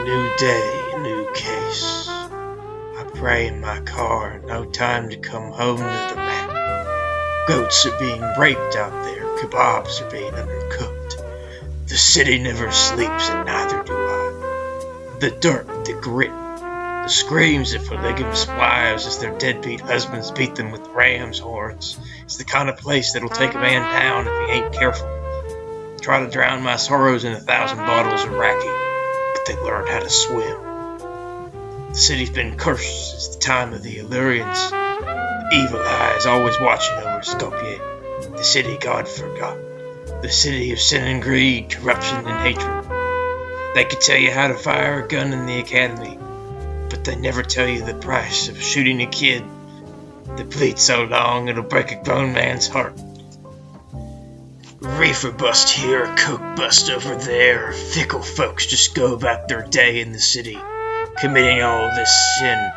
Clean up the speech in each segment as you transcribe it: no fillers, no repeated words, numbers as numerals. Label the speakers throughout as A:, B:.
A: new day, a new case. I pray in my car, no time to come home to the map. Goats are being raped out there, kebabs are being undercooked. The city never sleeps, and neither do I. The dirt, the grit, the screams of polygamous wives as their deadbeat husbands beat them with ram's horns. It's the kind of place that'll take a man down if he ain't careful. Try to drown my sorrows in 1,000 bottles of raki, but they learned how to swim. The city's been cursed since the time of the Illyrians. The evil eye is always watching over Skopje, the city God forgot, the city of sin and greed, corruption and hatred. They could tell you how to fire a gun in the academy, but they never tell you the price of shooting a kid that bleeds so long it'll break a grown man's heart. Reefer bust here, coke bust over there. Fickle folks just go about their day in the city, committing all this sin,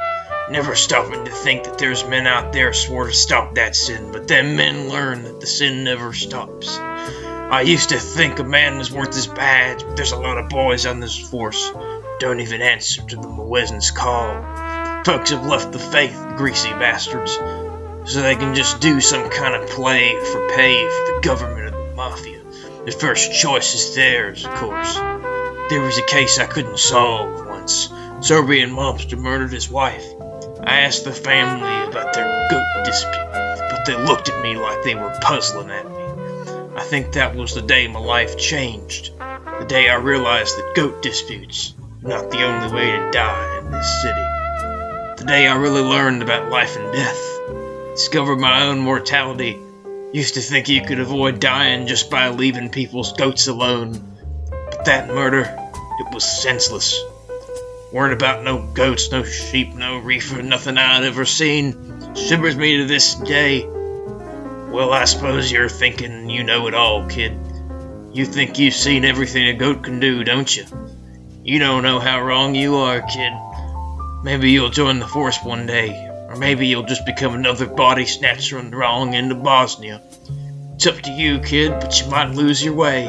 A: never stopping to think that there's men out there swore to stop that sin, but them men learn that the sin never stops. I used to think a man was worth his badge, but there's a lot of boys on this force don't even answer to the Muezzin's call. Folks have left the faith, greasy bastards, so they can just do some kind of play for pay for the government of the mafia. The first choice is theirs, of course. There was a case I couldn't solve once. Serbian mobster murdered his wife. I asked the family about their goat dispute, but they looked at me like they were puzzling at me. I think that was the day my life changed. The day I realized that goat disputes were not the only way to die in this city. The day I really learned about life and death. Discovered my own mortality. Used to think you could avoid dying just by leaving people's goats alone. But that murder, it was senseless. Weren't about no goats, no sheep, no reefer, nothing I'd ever seen. Shivers me to this day. Well, I suppose you're thinking you know it all, kid. You think you've seen everything a goat can do, don't you? You don't know how wrong you are, kid. Maybe you'll join the force one day, or maybe you'll just become another body snatcher on the wrong end of Bosnia. It's up to you, kid, but you might lose your way.